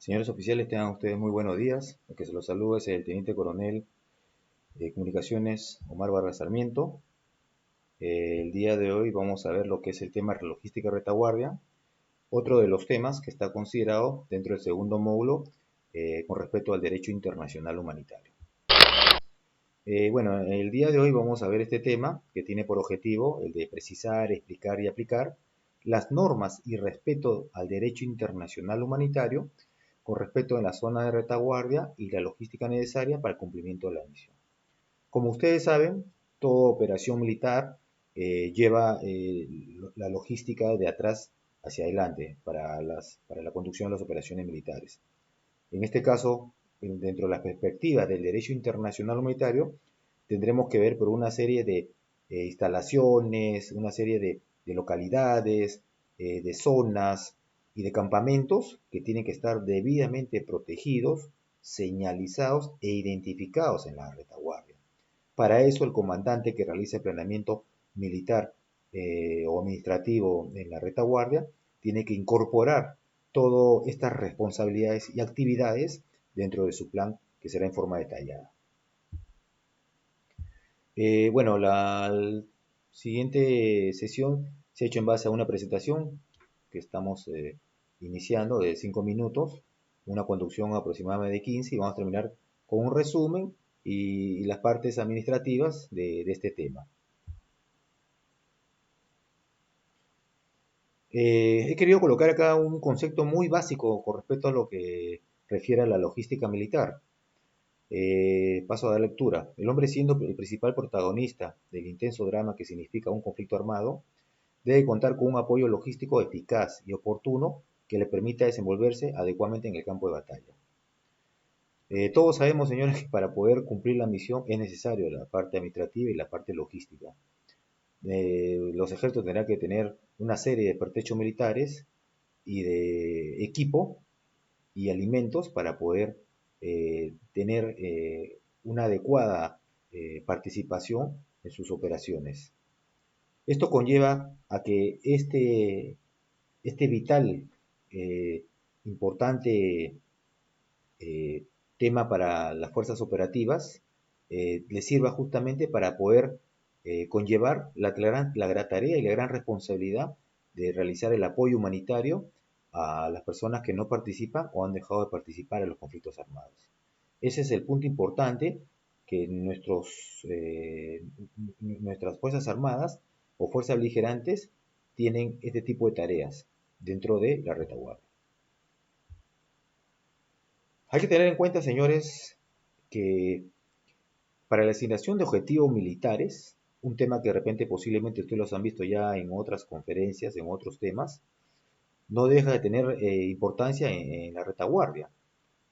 Señores oficiales, tengan ustedes muy buenos días. El que se los saluda es el Teniente Coronel de Comunicaciones Omar Barra Sarmiento. El día de hoy vamos a ver lo que es el tema logística retaguardia, otro de los temas que está considerado dentro del segundo módulo con respecto al derecho internacional humanitario. Bueno, el día de hoy vamos a ver este tema que tiene por objetivo el de precisar, explicar y aplicar las normas y respeto al derecho internacional humanitario con respecto a la zona de retaguardia y la logística necesaria para el cumplimiento de la misión. Como ustedes saben, toda operación militar lleva la logística de atrás hacia adelante para la conducción de las operaciones militares. En este caso, dentro de la perspectiva del derecho internacional humanitario, tendremos que ver por una serie de instalaciones, una serie de localidades, de zonas y de campamentos que tienen que estar debidamente protegidos, señalizados e identificados en la retaguardia. Para eso, el comandante que realiza el planeamiento militar o administrativo en la retaguardia tiene que incorporar todas estas responsabilidades y actividades dentro de su plan que será en forma detallada. Bueno, la siguiente sesión se ha hecho en base a una presentación que estamos iniciando de 5 minutos, una conducción aproximadamente de 15 y vamos a terminar con un resumen y las partes administrativas de este tema. He querido colocar acá un concepto muy básico con respecto a lo que refiere a la logística militar. Paso a dar lectura. El hombre, siendo el principal protagonista del intenso drama que significa un conflicto armado, debe contar con un apoyo logístico eficaz y oportuno que le permita desenvolverse adecuadamente en el campo de batalla. Todos sabemos, señores, que para poder cumplir la misión es necesario la parte administrativa y la parte logística. Los ejércitos tendrán que tener una serie de pertrechos militares y de equipo y alimentos para poder tener una adecuada participación en sus operaciones. Esto conlleva a que este vital, importante eh, tema para las fuerzas operativas les sirva justamente para poder conllevar la gran tarea y la gran responsabilidad de realizar el apoyo humanitario a las personas que no participan o han dejado de participar en los conflictos armados. Ese es el punto importante que nuestras Fuerzas Armadas o fuerzas beligerantes tienen este tipo de tareas dentro de la retaguardia. Hay que tener en cuenta, señores, que para la asignación de objetivos militares, un tema que de repente posiblemente ustedes los han visto ya en otras conferencias, en otros temas, no deja de tener importancia en la retaguardia.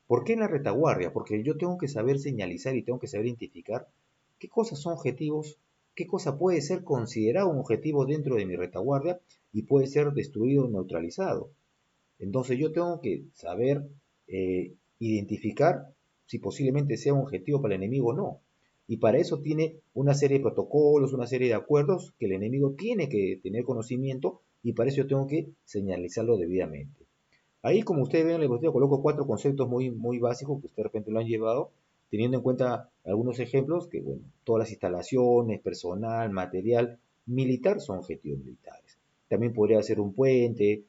¿Por qué en la retaguardia? Porque yo tengo que saber señalizar y tengo que saber identificar qué cosas son objetivos, qué cosa puede ser considerado un objetivo dentro de mi retaguardia y puede ser destruido o neutralizado. Entonces yo tengo que saber identificar si posiblemente sea un objetivo para el enemigo o no. Y para eso tiene una serie de protocolos, una serie de acuerdos que el enemigo tiene que tener conocimiento y para eso yo tengo que señalizarlo debidamente. Ahí, como ustedes ven en la diapositiva, coloco 4 conceptos muy básicos que ustedes de repente lo han llevado, teniendo en cuenta algunos ejemplos que, bueno, todas las instalaciones, personal, material militar son objetivos militares. También podría ser un puente,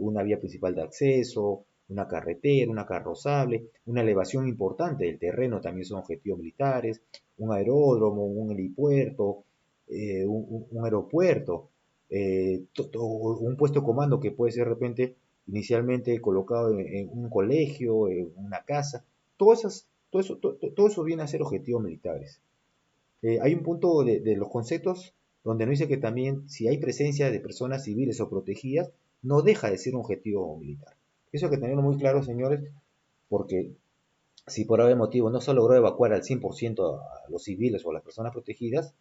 una vía principal de acceso, una carretera, una carrozable, una elevación importante del terreno también son objetivos militares, un aeródromo, un helipuerto, un aeropuerto, un puesto de comando que puede ser de repente inicialmente colocado en un colegio, en una casa, todo eso viene a ser objetivos militares. Hay un punto de los conceptos donde nos dice que también si hay presencia de personas civiles o protegidas, no deja de ser un objetivo militar. Eso hay que tenerlo muy claro, señores, porque si por algún motivo no se logró evacuar al 100% a los civiles o a las personas protegidas,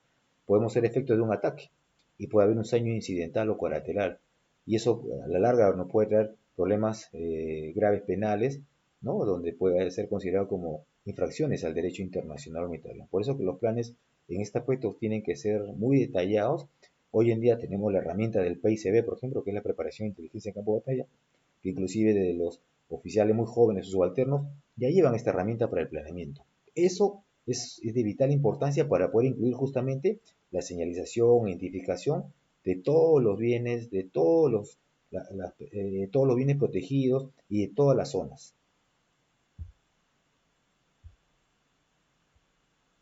podemos ser efecto de un ataque y puede haber un daño incidental o colateral. Y eso a la larga nos puede traer problemas graves penales, ¿no? Donde puede ser considerado como infracciones al derecho internacional humanitario. Por eso que los planes en este aspecto tienen que ser muy detallados. Hoy en día tenemos la herramienta del PICB, por ejemplo, que es la preparación de inteligencia en campo de batalla, que inclusive de los oficiales muy jóvenes o subalternos, ya llevan esta herramienta para el planeamiento. Eso es de vital importancia para poder incluir justamente la señalización e identificación de todos los bienes, de todos los bienes protegidos y de todas las zonas.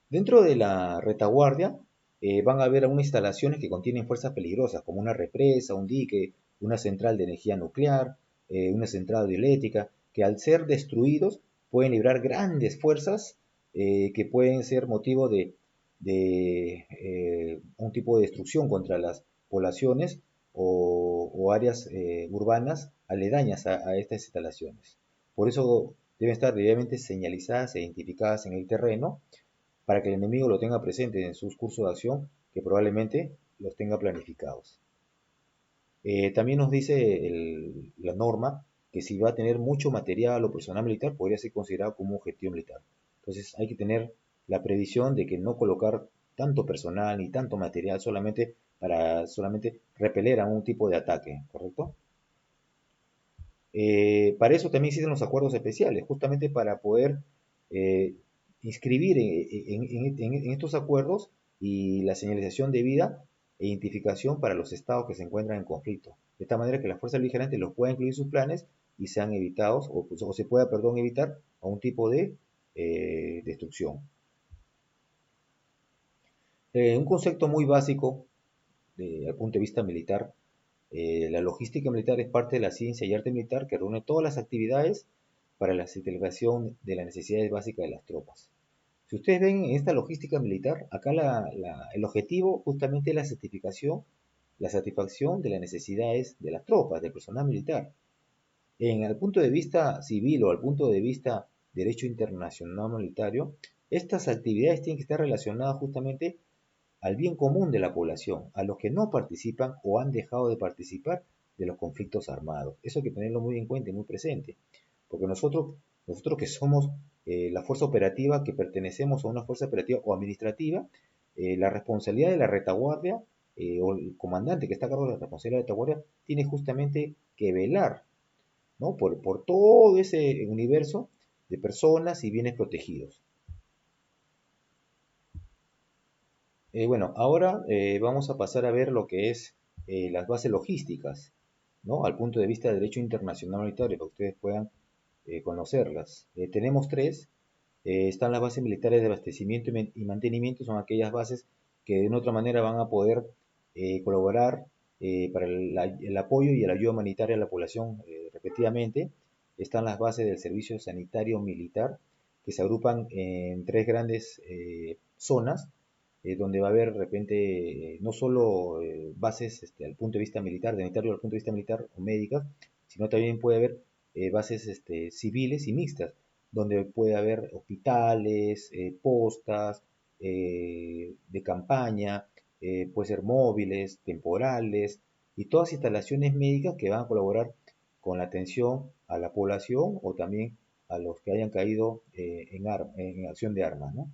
Dentro de la retaguardia van a haber algunas instalaciones que contienen fuerzas peligrosas, como una represa, un dique, una central de energía nuclear, una central eléctrica, que al ser destruidos pueden librar grandes fuerzas que pueden ser motivo de un tipo de destrucción contra las poblaciones o áreas urbanas aledañas a estas instalaciones. Por eso deben estar debidamente señalizadas e identificadas en el terreno para que el enemigo lo tenga presente en sus cursos de acción, que probablemente los tenga planificados. También nos dice la norma que si va a tener mucho material o personal militar, podría ser considerado como objetivo militar. Entonces hay que tener la previsión de que no colocar tanto personal ni tanto material solamente para solamente repeler a un tipo de ataque, ¿correcto? Para eso también existen los acuerdos especiales, justamente para poder eh, inscribir en estos acuerdos y la señalización debida e identificación para los estados que se encuentran en conflicto. De esta manera que las fuerzas beligerantes los puedan incluir en sus planes y sean evitados, o se pueda, perdón, evitar a un tipo de destrucción. Un concepto muy básico desde el punto de vista militar. La logística militar es parte de la ciencia y arte militar que reúne todas las actividades para la satisfacción de las necesidades básicas de las tropas. Si ustedes ven en esta logística militar, acá el objetivo justamente es la satisfacción de las necesidades de las tropas, del personal militar. Al punto de vista civil o al punto de vista derecho internacional militario, estas actividades tienen que estar relacionadas justamente al bien común de la población, a los que no participan o han dejado de participar de los conflictos armados. Eso hay que tenerlo muy en cuenta y muy presente, porque nosotros que somos la fuerza operativa, que pertenecemos a una fuerza operativa o administrativa, la responsabilidad de la retaguardia o el comandante que está a cargo de la responsabilidad de la retaguardia tiene justamente que velar, ¿no? por todo ese universo de personas y bienes protegidos. Bueno, ahora vamos a pasar a ver lo que es las bases logísticas, ¿no? Al punto de vista del derecho internacional humanitario, para que ustedes puedan conocerlas. Tenemos tres. Están las bases militares de abastecimiento y mantenimiento, son aquellas bases que de una u otra manera van a poder colaborar para el apoyo y la ayuda humanitaria a la población respectivamente. Están las bases del servicio sanitario militar, que se agrupan en tres grandes zonas donde va a haber de repente no solo bases al punto de vista militar, sanitario al punto de vista militar o médicas, sino también puede haber bases civiles y mixtas, donde puede haber hospitales, postas de campaña, puede ser móviles, temporales, y todas instalaciones médicas que van a colaborar con la atención a la población o también a los que hayan caído en acción de armas, ¿no?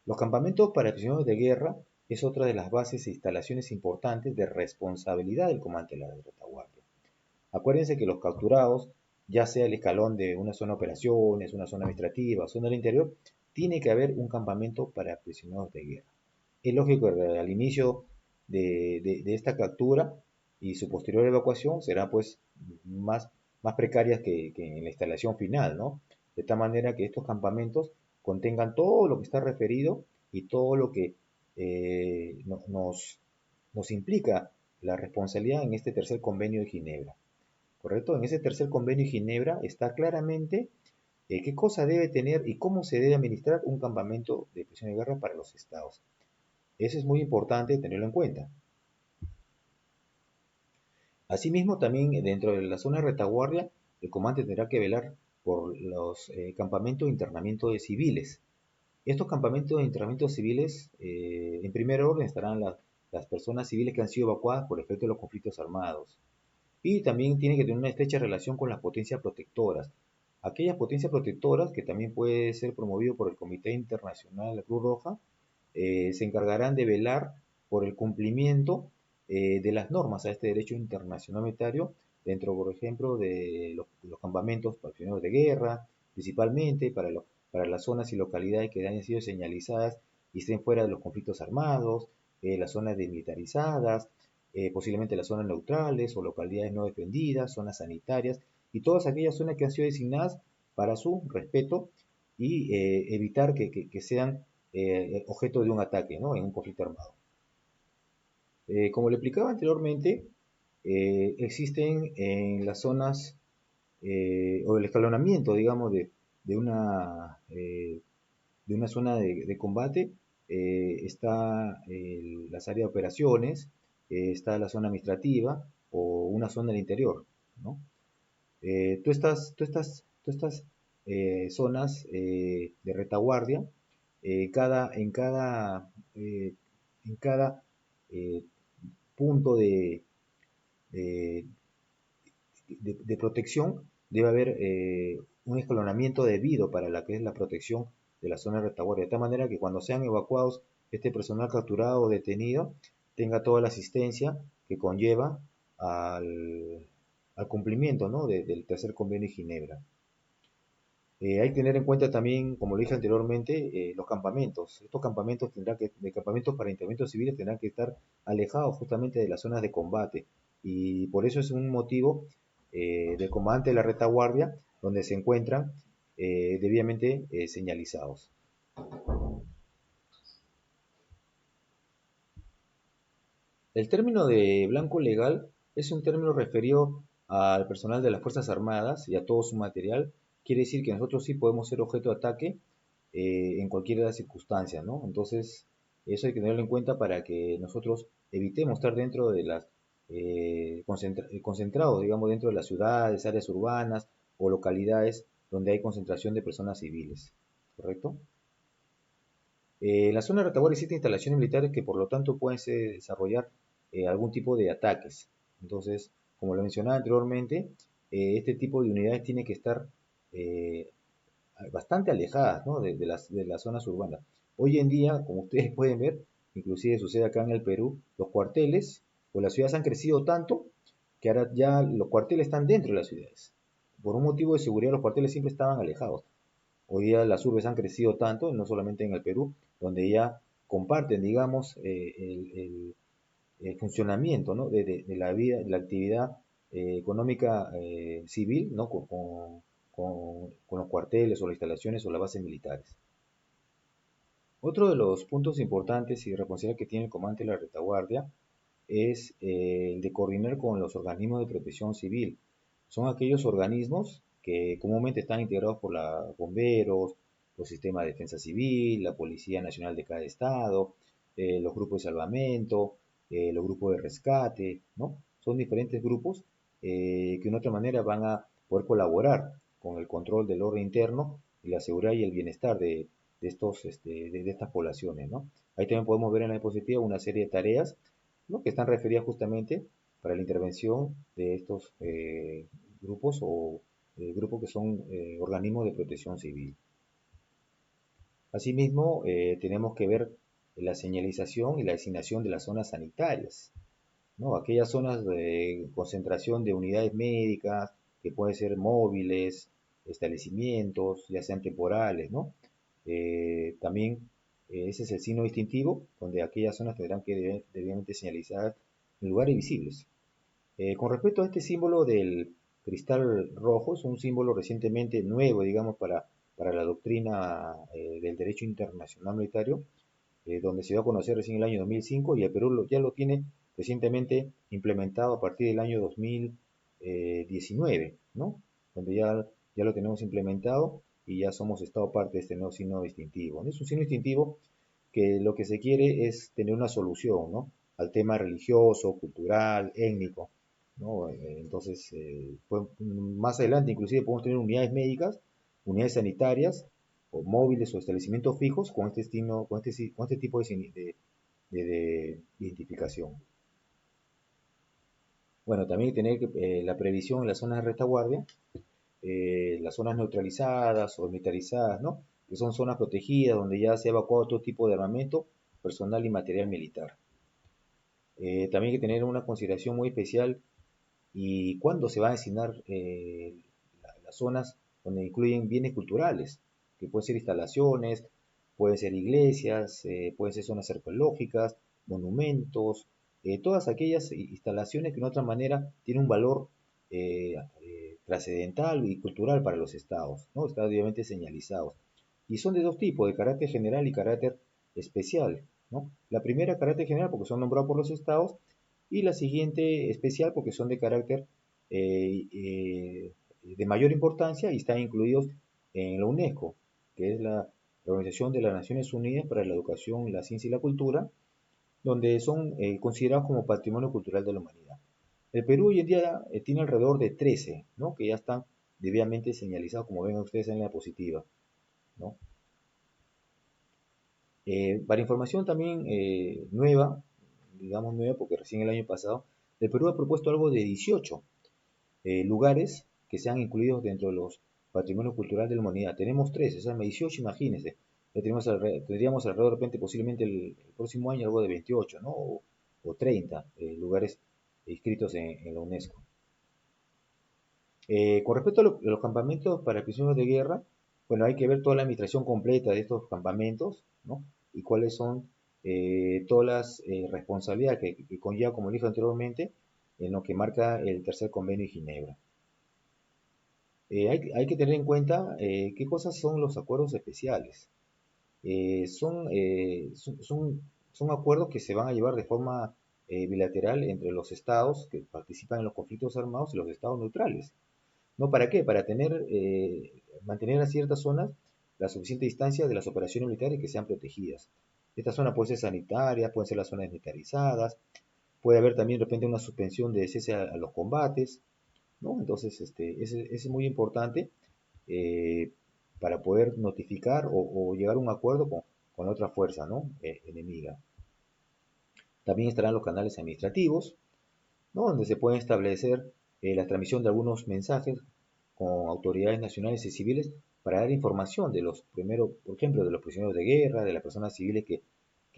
Los campamentos para prisioneros de guerra es otra de las bases e instalaciones importantes de responsabilidad del comandante de la retaguardia. Acuérdense que los capturados, ya sea el escalón de una zona de operaciones, una zona administrativa, zona del interior, tiene que haber un campamento para prisioneros de guerra. Es lógico que al inicio de esta captura y su posterior evacuación será pues más precarias que en la instalación final, ¿no? De tal manera que estos campamentos contengan todo lo que está referido y todo lo que nos implica la responsabilidad en este tercer convenio de Ginebra. ¿Correcto? En ese tercer convenio de Ginebra está claramente qué cosa debe tener y cómo se debe administrar un campamento de prisión de guerra para los estados. Eso es muy importante tenerlo en cuenta. Asimismo, también dentro de la zona de retaguardia, el comandante tendrá que velar por los campamentos de internamiento de civiles. Estos campamentos de internamiento civiles, en primer orden, estarán las personas civiles que han sido evacuadas por efecto de los conflictos armados. Y también tiene que tener una estrecha relación con las potencias protectoras. Aquellas potencias protectoras, que también puede ser promovido por el Comité Internacional de la Cruz Roja, se encargarán de velar por el cumplimiento de las normas a este derecho internacional humanitario dentro, por ejemplo, de los campamentos campamentos para prisioneros de guerra, principalmente para las zonas y localidades que hayan sido señalizadas y estén fuera de los conflictos armados, las zonas desmilitarizadas, posiblemente las zonas neutrales o localidades no defendidas, zonas sanitarias y todas aquellas zonas que han sido designadas para su respeto y evitar que sean objeto de un ataque, ¿no? En un conflicto armado. Como le explicaba anteriormente, existen en las zonas o el escalonamiento, digamos, de una zona de combate, está las áreas de operaciones, está la zona administrativa o una zona del interior, ¿no? Todas estas zonas de retaguardia, eh, en cada eh, punto de, de protección debe haber un escalonamiento debido para la que es la protección de la zona de retaguardia, de tal manera que cuando sean evacuados este personal capturado o detenido tenga toda la asistencia que conlleva al cumplimiento, ¿no? del tercer convenio de Ginebra. Hay que tener en cuenta también, como lo dije anteriormente, los campamentos. Estos campamentos de campamentos para interventos civiles tendrán que estar alejados justamente de las zonas de combate. Y por eso es un motivo del comandante de la retaguardia donde se encuentran debidamente señalizados. El término de blanco legal es un término referido al personal de las Fuerzas Armadas y a todo su material. Quiere decir que nosotros sí podemos ser objeto de ataque en cualquier de las circunstancias, ¿no? Entonces, eso hay que tenerlo en cuenta para que nosotros evitemos estar dentro de las concentrados, digamos, dentro de las ciudades, áreas urbanas o localidades donde hay concentración de personas civiles, ¿correcto? En la zona de retaguardia existen instalaciones militares que por lo tanto pueden desarrollar algún tipo de ataques. Entonces, como lo mencionaba anteriormente, este tipo de unidades tienen que estar eh, bastante alejadas, ¿no? de las zonas urbanas. Hoy en día, como ustedes pueden ver, inclusive sucede acá en el Perú, los cuarteles o las ciudades han crecido tanto que ahora ya los cuarteles están dentro de las ciudades. Por un motivo de seguridad los cuarteles siempre estaban alejados. Hoy día las urbes han crecido tanto, no solamente en el Perú, donde ya comparten, digamos, el funcionamiento, ¿no? de la vida, de la actividad económica civil, ¿no? con los cuarteles o las instalaciones o las bases militares. Otro de los puntos importantes y responsabilidades que tiene el comandante de la retaguardia es el de coordinar con los organismos de protección civil. Son aquellos organismos que comúnmente están integrados por los bomberos, los sistemas de defensa civil, la Policía Nacional de cada estado, los grupos de salvamento, los grupos de rescate, ¿no? Son diferentes grupos que de una otra manera van a poder colaborar con el control del orden interno y la seguridad y el bienestar de estas poblaciones, ¿no? Ahí también podemos ver en la diapositiva una serie de tareas, ¿no? que están referidas justamente para la intervención de estos grupos o grupos que son organismos de protección civil. Asimismo, tenemos que ver la señalización y la designación de las zonas sanitarias, ¿no? Aquellas zonas de concentración de unidades médicas que pueden ser móviles, establecimientos, ya sean temporales, ¿no? También ese es el signo distintivo, donde aquellas zonas tendrán que debidamente señalizadas en lugares visibles. Con respecto a este símbolo del cristal rojo, es un símbolo recientemente nuevo, digamos, para la doctrina del derecho internacional militario, donde se dio a conocer recién en el año 2005 y el Perú ya lo tiene recientemente implementado a partir del año 2019, ¿no? Donde ya lo tenemos implementado y ya somos Estado parte de este nuevo signo distintivo, ¿no? Es un signo distintivo que lo que se quiere es tener una solución, ¿no? Al tema religioso, cultural, étnico, ¿no? Entonces, pues, más adelante inclusive podemos tener unidades médicas, unidades sanitarias, o móviles o establecimientos fijos con este, con este tipo de identificación. Bueno, también hay que tener la previsión en las zonas de retaguardia, las zonas neutralizadas o militarizadas, ¿no? Que son zonas protegidas donde ya se ha evacuado todo tipo de armamento, personal y material militar. También hay que tener una consideración muy especial y cuándo se va a designar zonas donde incluyen bienes culturales, que pueden ser instalaciones, pueden ser iglesias, pueden ser zonas arqueológicas, monumentos, todas aquellas instalaciones que de otra manera tienen un valor trascendental y cultural para los estados, ¿no? Están obviamente señalizados. Y son de dos tipos, de carácter general y carácter especial, ¿no? La primera, carácter general, porque son nombrados por los estados, y la siguiente, especial, porque son de carácter de mayor importancia y están incluidos en la UNESCO, que es la Organización de las Naciones Unidas para la Educación, la Ciencia y la Cultura, donde son considerados como patrimonio cultural de la humanidad. El Perú hoy en día tiene alrededor de 13, ¿no? Que ya están debidamente señalizados, como ven ustedes en la diapositiva, ¿no? Para información también nueva, digamos nueva porque recién el año pasado, el Perú ha propuesto algo de 18 lugares que sean incluidos dentro de los patrimonios culturales de la humanidad. Tenemos 13, o sea, 18, imagínense. Tendríamos alrededor de repente, posiblemente el próximo año, algo de 28, ¿no? O 30 lugares inscritos en la UNESCO. Con respecto a los campamentos para prisioneros de guerra, bueno, hay que ver toda la administración completa de estos campamentos, ¿no? Y cuáles son todas las responsabilidades que conlleva, como dije anteriormente, en lo que marca el tercer convenio de Ginebra. Hay que tener en cuenta qué cosas son los acuerdos especiales. Son acuerdos que se van a llevar de forma bilateral entre los estados que participan en los conflictos armados y los estados neutrales. ¿No? ¿Para qué? Para mantener a ciertas zonas la suficiente distancia de las operaciones militares que sean protegidas. Esta zona puede ser sanitaria, pueden ser las zonas militarizadas, puede haber también de repente una suspensión de cese a los combates, ¿no? Entonces, es muy importante eh, para poder notificar o llegar a un acuerdo con la otra fuerza, ¿no? Enemiga. También estarán los canales administrativos, ¿no? Donde se puede establecer la transmisión de algunos mensajes con autoridades nacionales y civiles para dar información de los primeros, por ejemplo, de los prisioneros de guerra, de las personas civiles que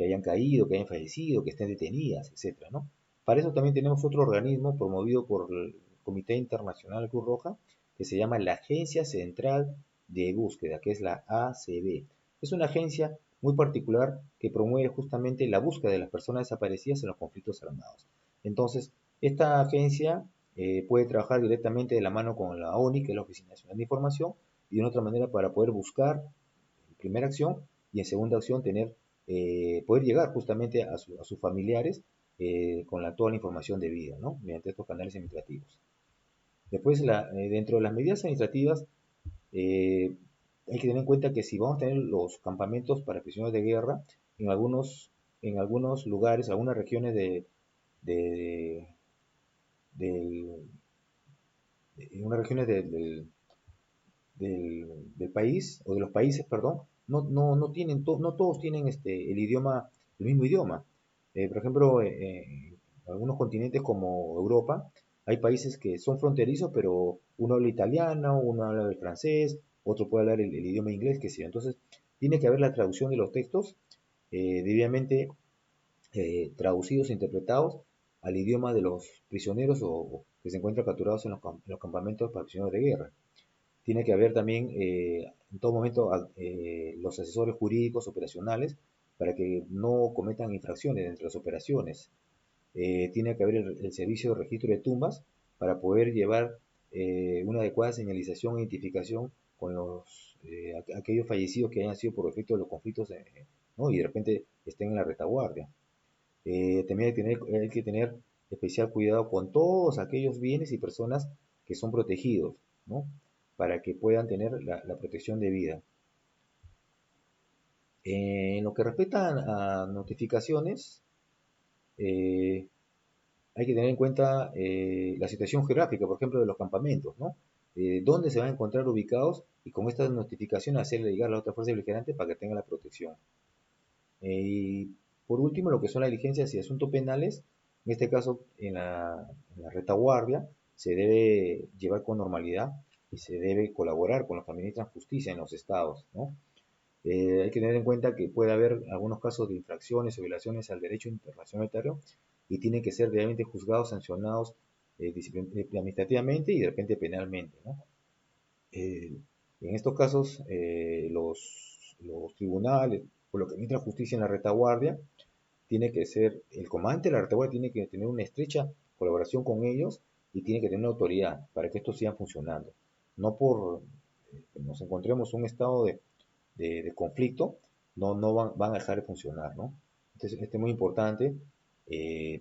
hayan caído, que hayan fallecido, que estén detenidas, etcétera, ¿no? Para eso también tenemos otro organismo promovido por el Comité Internacional Cruz Roja, que se llama la Agencia Central de Búsqueda, que es la ACB. Es una agencia muy particular que promueve justamente la búsqueda de las personas desaparecidas en los conflictos armados. Entonces, esta agencia puede trabajar directamente de la mano con la ONI, que es la Oficina Nacional de Información, y de otra manera para poder buscar en primera acción y en segunda acción poder llegar justamente a sus familiares con toda la información debida, ¿no? Mediante estos canales administrativos. Después, dentro de las medidas administrativas, eh, hay que tener en cuenta que si vamos a tener los campamentos para prisioneros de guerra, en algunos lugares, algunas regiones de, del, en unas regiones del país, o de los países, perdón, no todos tienen el mismo idioma. Por ejemplo, en algunos continentes como Europa, hay países que son fronterizos, pero uno habla italiano, uno habla el francés, otro puede hablar el idioma inglés, qué sé yo. Entonces, tiene que haber la traducción de los textos debidamente traducidos e interpretados al idioma de los prisioneros o que se encuentran capturados en los campamentos para prisioneros de guerra. Tiene que haber también en todo momento los asesores jurídicos operacionales para que no cometan infracciones entre las operaciones. Tiene que haber el servicio de registro de tumbas para poder llevar una adecuada señalización e identificación con aquellos fallecidos que hayan sido por efecto de los conflictos, ¿no? Y de repente estén en la retaguardia. También hay que tener especial cuidado con todos aquellos bienes y personas que son protegidos, ¿no? Para que puedan tener la protección debida. En lo que respecta a notificaciones, eh, hay que tener en cuenta la situación geográfica, por ejemplo, de los campamentos, ¿no? Dónde se van a encontrar ubicados y con esta notificación hacerle llegar a la otra fuerza beligerante para que tenga la protección. Y por último, lo que son las diligencias y asuntos penales, en este caso en la retaguardia, se debe llevar con normalidad y se debe colaborar con los que administran justicia en los estados, ¿no? Hay que tener en cuenta que puede haber algunos casos de infracciones o violaciones al derecho internacional humanitario y tienen que ser realmente juzgados, sancionados administrativamente y de repente penalmente, ¿no? Eh, en estos casos, los tribunales, por lo que administra justicia en la retaguardia, tiene que ser, el comandante de la retaguardia tiene que tener una estrecha colaboración con ellos y tiene que tener una autoridad para que esto siga funcionando. No por que nos encontremos en un estado de conflicto, no van a dejar de funcionar, ¿no? Entonces, esto es muy importante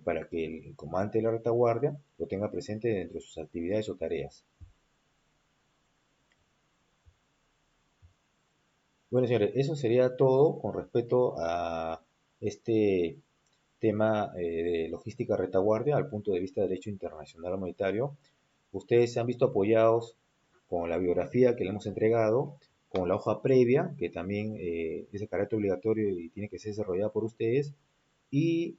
para que el comandante de la retaguardia lo tenga presente dentro de sus actividades o tareas. Bueno, señores, eso sería todo con respecto a este tema de logística retaguardia al punto de vista de derecho internacional humanitario. Ustedes se han visto apoyados con la biografía que le hemos entregado, con la hoja previa, que también es de carácter obligatorio y tiene que ser desarrollada por ustedes, y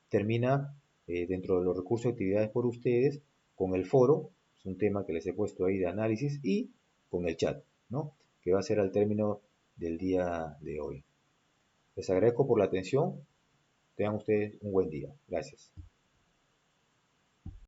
termina dentro de los recursos y actividades por ustedes con el foro, es un tema que les he puesto ahí de análisis, y con el chat, ¿no? Que va a ser al término del día de hoy. Les agradezco por la atención, tengan ustedes un buen día. Gracias.